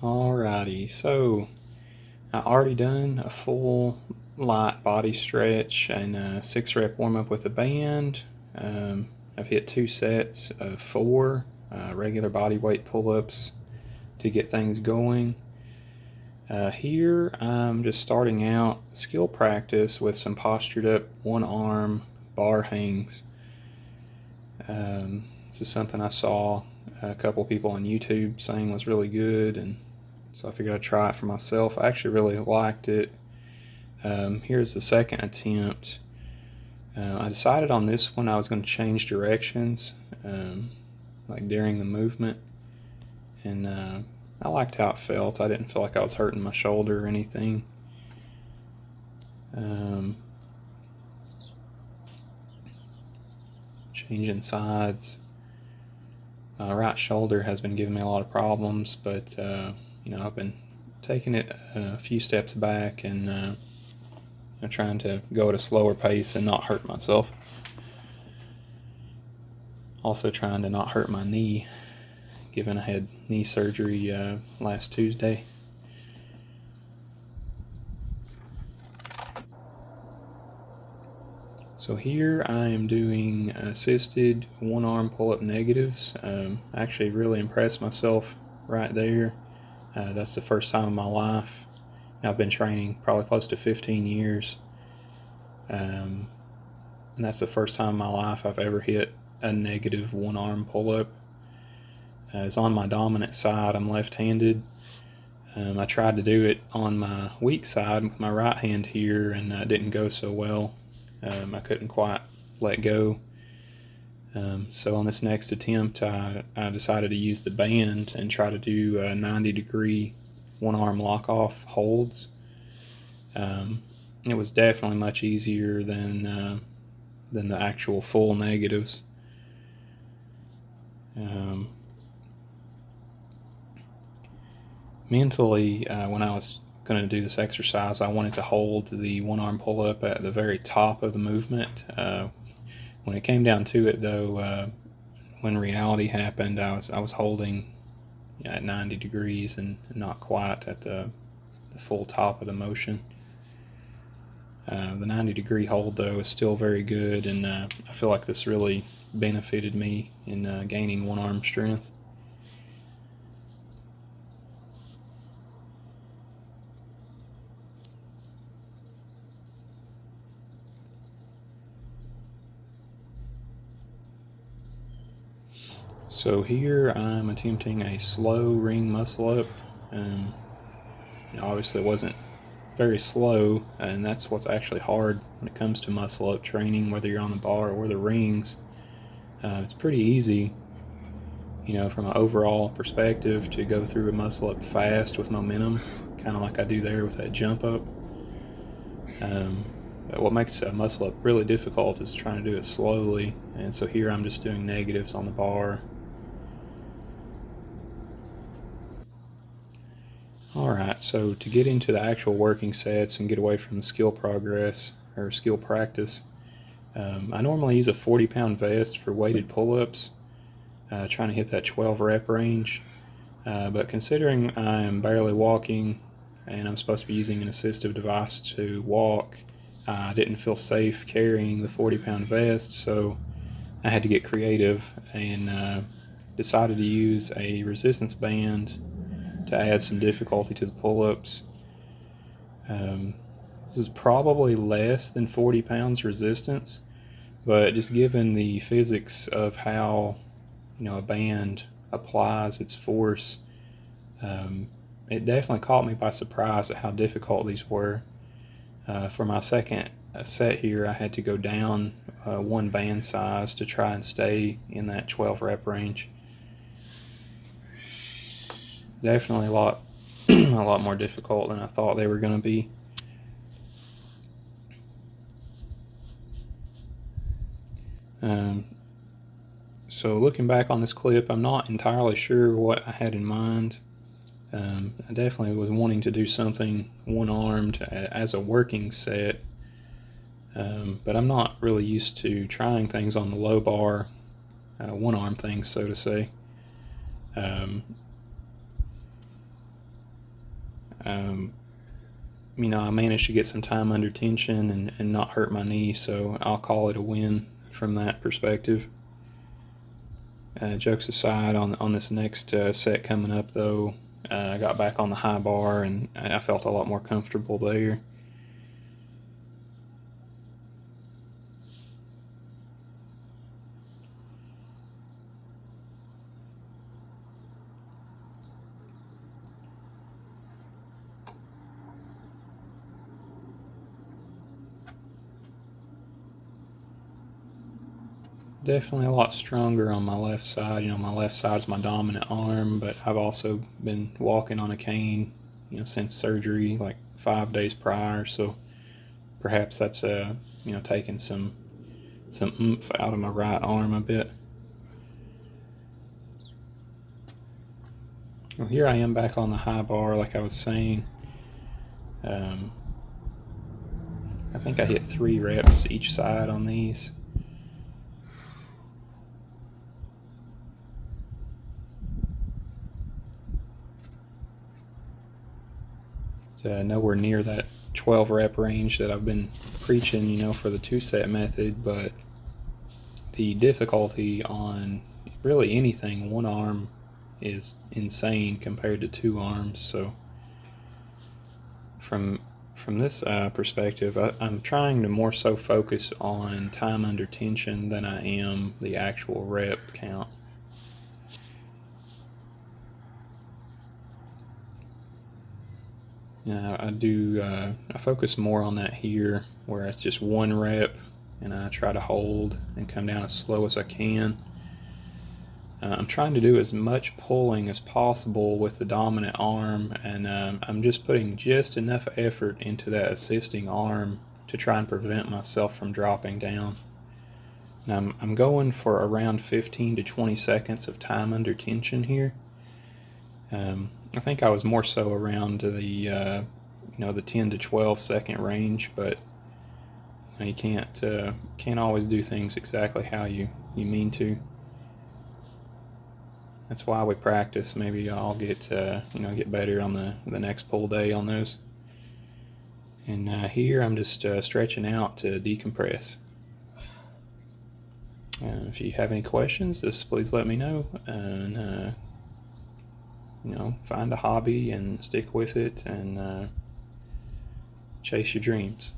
Alrighty, so I already done a full light body stretch and a 6 rep warm up with a band. I've hit 2 sets of 4 regular body weight pull-ups to get things going. Here I'm just starting out skill practice with some postured up one arm bar hangs. This is something I saw a couple people on YouTube saying was really good, and so I figured I'd try it for myself. I actually really liked it. Here's the second attempt. I decided on this one I was going to change directions, like during the movement, and I liked how it felt. I didn't feel like I was hurting my shoulder or anything. Changing sides. My right shoulder has been giving me a lot of problems, but I've been taking it a few steps back and trying to go at a slower pace and not hurt myself. Also trying to not hurt my knee, given I had knee surgery last Tuesday. So here I am doing assisted one arm pull-up negatives. I actually really impressed myself right there. That's the first time in my life. I've been training probably close to 15 years. And that's the first time in my life I've ever hit a negative one arm pull-up. It's on my dominant side. I'm left-handed. I tried to do it on my weak side with my right hand here, and it didn't go so well. I couldn't quite let go. So on this next attempt, I decided to use the band and try to do 90-degree one-arm lock-off holds. It was definitely much easier than the actual full negatives. Mentally, when I was going to do this exercise, I wanted to hold the one-arm pull-up at the very top of the movement. When it came down to it, though, when reality happened, I was holding at 90 degrees and not quite at the full top of the motion. The 90-degree hold, though, is still very good, and I feel like this really benefited me in gaining one-arm strength. So here I'm attempting a slow ring muscle up. Obviously it wasn't very slow, and that's what's actually hard when it comes to muscle up training, whether you're on the bar or the rings. It's pretty easy, from an overall perspective, to go through a muscle up fast with momentum, kind of like I do there with that jump up. But what makes a muscle up really difficult is trying to do it slowly, and so here I'm just doing negatives on the bar. Alright, so to get into the actual working sets and get away from the skill progress or skill practice, I normally use a 40-pound vest for weighted pull-ups, trying to hit that 12-rep range. But considering I am barely walking and I'm supposed to be using an assistive device to walk, I didn't feel safe carrying the 40-pound vest, so I had to get creative and decided to use a resistance band to add some difficulty to the pull-ups. This is probably less than 40 pounds resistance, but just given the physics of how a band applies its force, it definitely caught me by surprise at how difficult these were. For my second set here, I had to go down one band size to try and stay in that 12-rep range. Definitely a lot more difficult than I thought they were going to be. So looking back on this clip, I'm not entirely sure what I had in mind. I definitely was wanting to do something one-armed as a working set, but I'm not really used to trying things on the low bar, one-arm things, so to say. You know, I managed to get some time under tension and not hurt my knee, so I'll call it a win from that perspective. Jokes aside, on this next set coming up, though, I got back on the high bar and I felt a lot more comfortable there. Definitely a lot stronger on my left side. You know, my left side's my dominant arm, but I've also been walking on a cane, you know, since surgery, like 5 days prior. So perhaps that's you know, taking some oomph out of my right arm a bit. Well, here I am back on the high bar, like I was saying. I think I hit 3 reps each side on these. It's nowhere near that 12 rep range that I've been preaching, you know, for the 2-set method, but the difficulty on really anything one arm is insane compared to 2 arms. So from this perspective, I'm trying to more so focus on time under tension than I am the actual rep count. I focus more on that here, where it's just 1 rep, and I try to hold and come down as slow as I can. I'm trying to do as much pulling as possible with the dominant arm, and I'm just putting just enough effort into that assisting arm to try and prevent myself from dropping down. Now I'm going for around 15 to 20 seconds of time under tension here. I think I was more so around the you know, the 10 to 12 second range, but you know, you can't always do things exactly how you mean to. That's why we practice. Maybe I'll get you know, get better on the next pull day on those. And here I'm just stretching out to decompress. If you have any questions, just please let me know, and you know, find a hobby and stick with it, and chase your dreams.